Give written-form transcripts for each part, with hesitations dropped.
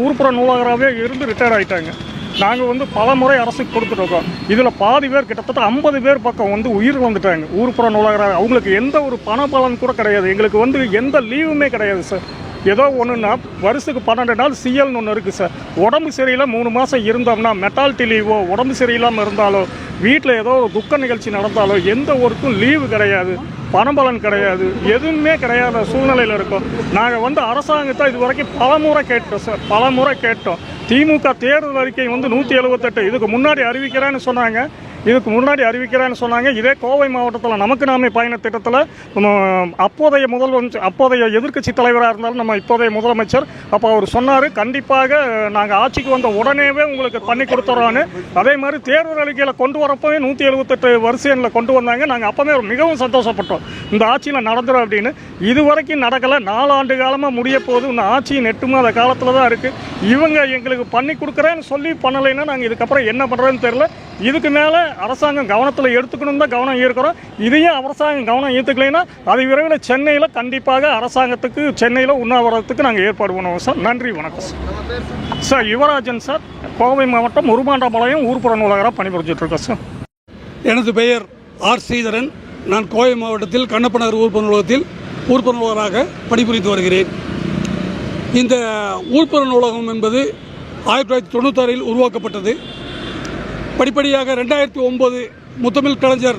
ஊர்ப்புற நூலகராகவே இருந்து ரிட்டையர் ஆகிட்டாங்க. நாங்கள் பல முறை அரசுக்கு கொடுத்துட்ருக்கோம். இதில் பாதி பேர் கிட்டத்தட்ட 50 பேர் பக்கம் உயிர் வந்துட்டாங்க. ஊர்ப்புற நூலகராக அவங்களுக்கு எந்த ஒரு பண பலன் கூட கிடையாது. எங்களுக்கு எந்த லீவுமே கிடையாது சார். ஏதோ ஒன்றுன்னா வருஷத்துக்கு 12 நாள் சிஎல்னு ஒன்று இருக்குது சார். உடம்பு சரியில்லை 3 மாதம் இருந்தோம்னா மெட்டாலிட்டி லீவோ, உடம்பு சரியில்லாமல் இருந்தாலோ, வீட்டில் ஏதோ ஒரு துக்க நிகழ்ச்சி நடந்தாலோ எந்த ஒருக்கும் லீவு கிடையாது, பணபலன் கிடையாது, எதுவுமே கிடையாத சூழ்நிலையில் இருக்கோம். நாங்கள் அரசாங்கத்தை இது வரைக்கும் பலமுறை கேட்டோம் சார், பலமுறை கேட்டோம். திமுக தேர்தல் அறிக்கை 178 இதுக்கு முன்னாடி அறிவிக்கிறேன்னு சொன்னாங்க. இதே கோவை மாவட்டத்தில் நமக்கு நாமே பயண திட்டத்தில் அப்போதைய எதிர்க்கட்சி தலைவராக இருந்தாலும் நம்ம இப்போதைய முதலமைச்சர் அப்போ அவர் சொன்னார், கண்டிப்பாக நாங்கள் ஆட்சிக்கு வந்த உடனேவே உங்களுக்கு பண்ணி கொடுத்துறோன்னு. அதே மாதிரி தேர்தல் அறிக்கையில் கொண்டு வரப்போவே 178 வரிசை எண்ணில் கொண்டு வந்தாங்க. நாங்கள் அப்போவே மிகவும் சந்தோஷப்பட்டோம், இந்த ஆட்சியில் நடந்துடும் அப்படின்னு. இது வரைக்கும் நடக்கலை. 4 ஆண்டு காலமாக முடிய போது இன்னும் ஆட்சியின் 8 மாத காலத்தில் தான் இருக்குது. இவங்க எங்களுக்கு பண்ணி கொடுக்குறேன்னு சொல்லி பண்ணலைன்னா நாங்கள் இதுக்கப்புறம் என்ன பண்ணுறதுன்னு தெரில. இதுக்கு மேலே அரசாங்கம் கவனத்தில் எடுத்துக்கணும் தான் கவனம் ஈர்க்கிறோம். இதையும் அரசாங்கம் கவனம் ஈர்த்துக்கலைன்னா அது விரைவில் சென்னையில் கண்டிப்பாக அரசாங்கத்துக்கு சென்னையில் உண்ணாவிரதத்துக்கு நாங்கள் ஏற்பாடு பண்ணுவோம் சார். நன்றி, வணக்கம் sir. Sir Yuvarajan sir, Kovai மாவட்டம் உருமாண்டபாளையம் ஊர்ப்புற நூலகராக பணிபுரிஞ்சிட்ருக்கோம் சார். எனது பெயர் ஆர் ஸ்ரீதரன். நான் கோவை மாவட்டத்தில் கண்ணப்ப நகர் ஊர்ப்புற நூலகத்தில் ஊர்ப்புற நூலகராக பணிபுரிந்து வருகிறேன். இந்த ஊர்ப்புற நூலகம் என்பது 1996 உருவாக்கப்பட்டது. படிப்படியாக 2009 முத்தமிழ் கலைஞர்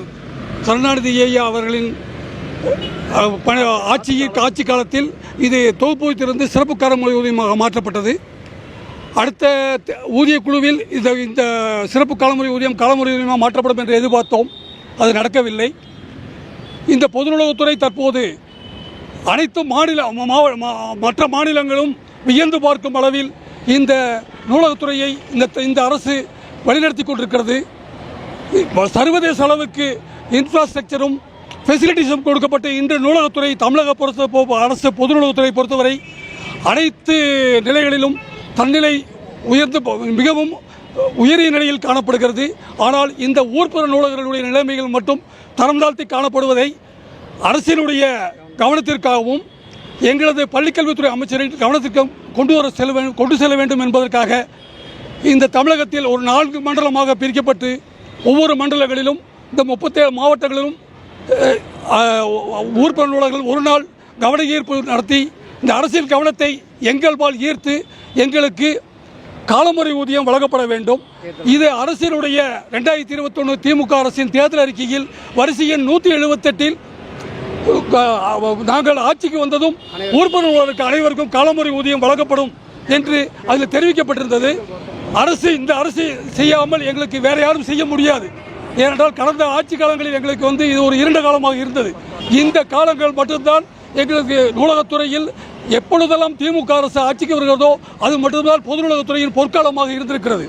கருணாநிதி ஐயா அவர்களின் ஆட்சி காலத்தில் இது தொகுப்பூதியத்திலிருந்து சிறப்பு காலமுறை ஊதியமாக மாற்றப்பட்டது. அடுத்த ஊதிய குழுவில் இந்த சிறப்பு காலமுறை ஊதியமாக மாற்றப்படும் என்று எதிர்பார்த்தோம். அது நடக்கவில்லை. இந்த பொதுநூலகத்துறை தற்போது அனைத்து மற்ற மாநிலங்களும் வியந்து பார்க்கும் அளவில் இந்த நூலகத்துறையை இந்த அரசு வழிநடத்தி கொண்டிருக்கிறது. சர்வதேச அளவுக்கு இன்ஃப்ராஸ்ட்ரக்சரும் ஃபெசிலிட்டிஸும் கொடுக்கப்பட்ட இன்று நூலகத்துறை தமிழக அரசு பொது நூலகத்துறை பொறுத்தவரை அனைத்து நிலைகளிலும் தன்னிலை உயர்ந்து மிகவும் உயரிய நிலையில் காணப்படுகிறது. ஆனால் இந்த ஊர்ப்புற நூலகர்களுடைய நிலைமைகள் மட்டும் தரம் தாழ்த்தி காணப்படுவதை அரசினுடைய கவனத்திற்காகவும் எங்களது பள்ளிக்கல்வித்துறை அமைச்சரின் கவனத்திற்கு கொண்டு செல்ல வேண்டும் என்பதற்காக இந்த தமிழகத்தில் ஒரு 4 மண்டலமாக பிரிக்கப்பட்டு ஒவ்வொரு மண்டலங்களிலும் இந்த 37 மாவட்டங்களிலும் ஊர்ப்புற நூலகர்கள் ஒரு நாள் கவன ஈர்ப்பு நடத்தி இந்த அரசியல் கவனத்தை எங்கள்பால் ஈர்த்து எங்களுக்கு காலமுறை ஊதியம் வழங்கப்பட வேண்டும். இது அரசினுடைய 2021 திமுக அரசின் தேர்தல் அறிக்கையில் வரிசை எண் 178 நாங்கள் ஆட்சிக்கு வந்ததும் ஊர்ப்புற நூலகருக்கு அனைவருக்கும் காலமுறை ஊதியம் வழங்கப்படும் என்று அதில் தெரிவிக்கப்பட்டிருந்தது. இந்த அரசு செய்யாமல் எங்களுக்கு வேற யாரும் செய்ய முடியாது. ஏனென்றால் கடந்த ஆட்சி காலங்களில் எங்களுக்கு இது ஒரு இருண்ட காலமாக இருந்தது. இந்த காலங்கள் மட்டும்தான் எங்களுக்கு நூலகத்துறையில் எப்பொழுதெல்லாம் திமுக அரசு ஆட்சிக்கு வருகிறதோ அது மட்டும்தான் பொது நூலகத்துறையின் பொற்காலமாக இருந்திருக்கிறது.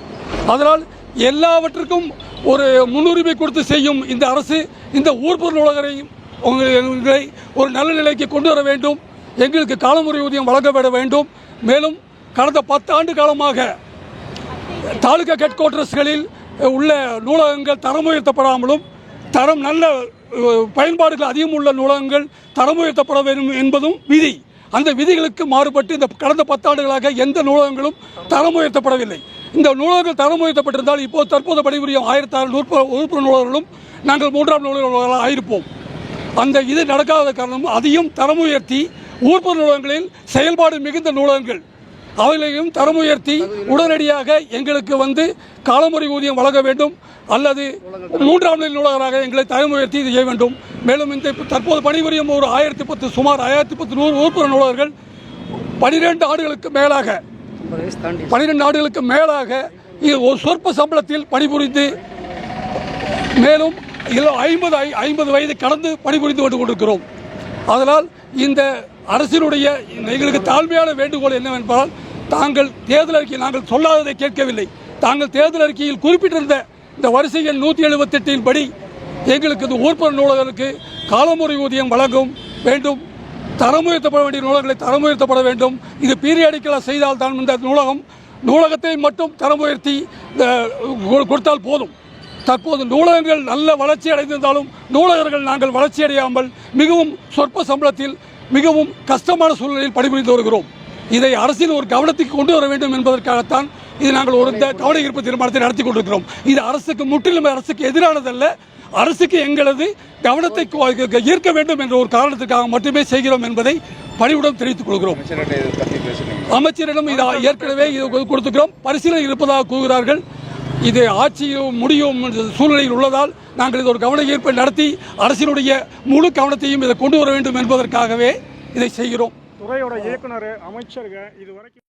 அதனால் எல்லாவற்றுக்கும் ஒரு முன்னுரிமை கொடுத்து செய்யும் இந்த அரசு இந்த ஊர்ப்புற நூலகரையும் ஒரு நல்ல நிலைக்கு கொண்டு வர வேண்டும். எங்களுக்கு காலமுறை ஊதியம் வழங்கப்பட வேண்டும். மேலும் கடந்த 10 ஆண்டு காலமாக தாலுகா ஹெட் குவார்ட்டர்ஸ்களில் உள்ள நூலகங்கள் தரம் உயர்த்தப்படாமலும் நல்ல பயன்பாடுகள் அதிகம் உள்ள நூலகங்கள் தரம் உயர்த்தப்பட வேண்டும் என்பதும் விதி. அந்த விதிகளுக்கு மாறுபட்டு இந்த கடந்த 10 ஆண்டுகளாக எந்த நூலகங்களும் தரம் உயர்த்தப்படவில்லை. இந்த நூலகங்கள் தரம் உயர்த்தப்பட்டிருந்தால் தற்போது பணிபுரியும் 1600 ஊர்ப்புற நூலகர்களும் நாங்கள் 3ஆம் நூலகர்களாக ஆயிருப்போம். அந்த இது நடக்காத காரணம் அதையும் தரம் உயர்த்தி ஊர்ப்புற நூலகங்களில் செயல்பாடு மிகுந்த நூலகங்கள் அவைகளையும் தரம் உயர்த்தி உடனடியாக எங்களுக்கு காலமுறை ஊதியம் வழங்க வேண்டும். அல்லது 3ஆம் நிலை நூலகராக எங்களை தரம் உயர்த்தி செய்ய வேண்டும். மேலும் இந்த தற்போது பணிபுரியும் ஒரு 1010 சுமார் 1010 ஊர்ப்புற நூலகர்கள் 12 ஆண்டுகளுக்கு மேலாக ஒரு சொற்ப சம்பளத்தில் பணிபுரிந்து மேலும் 50 வயது கடந்து பணிபுரிந்து கொண்டிருக்கிறோம். அதனால் இந்த அரசினுடைய எங்களுக்கு தாழ்மையான வேண்டுகோள் என்னவென்றால், தாங்கள் தேர்தல் அறிக்கை நாங்கள் சொல்லாததை கேட்கவில்லை. தாங்கள் தேர்தல் அறிக்கையில் குறிப்பிட்டிருந்த இந்த வரிசை எண் 178 படி எங்களுக்கு இந்த ஊர்ப்புற நூலகர்களுக்கு காலமுறை ஊதியம் வழங்கும் வேண்டும். தரம் உயர்த்தப்பட வேண்டிய நூலகங்களை தரம் உயர்த்தப்பட வேண்டும். இது பீரியாடிக்கலாக செய்தால் தான் இந்த நூலகத்தை மட்டும் தரம் உயர்த்தி கொடுத்தால் போதும். தற்போது நூலகங்கள் நல்ல வளர்ச்சி அடைந்திருந்தாலும் நூலகர்கள் நாங்கள் வளர்ச்சி அடையாமல் மிகவும் சொற்ப சம்பளத்தில் மிகவும் கஷ்டமான சூழ்நிலையில் பணிபுரிந்து வருகிறோம். இதை அரசின் ஒரு கவனத்துக்கு கொண்டு வர வேண்டும் என்பதற்காகத்தான் இது நாங்கள் ஒரு கவன ஈர்ப்பு தீர்மானத்தை நடத்தி கொண்டிருக்கிறோம். இது அரசுக்கு முற்றிலும் அரசுக்கு எதிரானதல்ல. அரசுக்கு எங்களது கவனத்தை ஈர்க்க வேண்டும் என்ற ஒரு காரணத்துக்காக மட்டுமே செய்கிறோம் என்பதை பணிவுடன் தெரிவித்துக் கொள்கிறோம். அமைச்சரிடம் இது ஏற்கனவே இது கொடுத்துக்கிறோம். பரிசீலனை இருப்பதாக கூறுகிறார்கள். இது ஆட்சியும் முடியும் சூழ்நிலையில் உள்ளதால் நாங்கள் இது ஒரு கவன ஈர்ப்பை நடத்தி அரசினுடைய முழு கவனத்தையும் இதை கொண்டு வர வேண்டும் என்பதற்காகவே இதை செய்கிறோம். துறையோட இயக்குனர் அமைச்சர்கள் இதுவரைக்கும்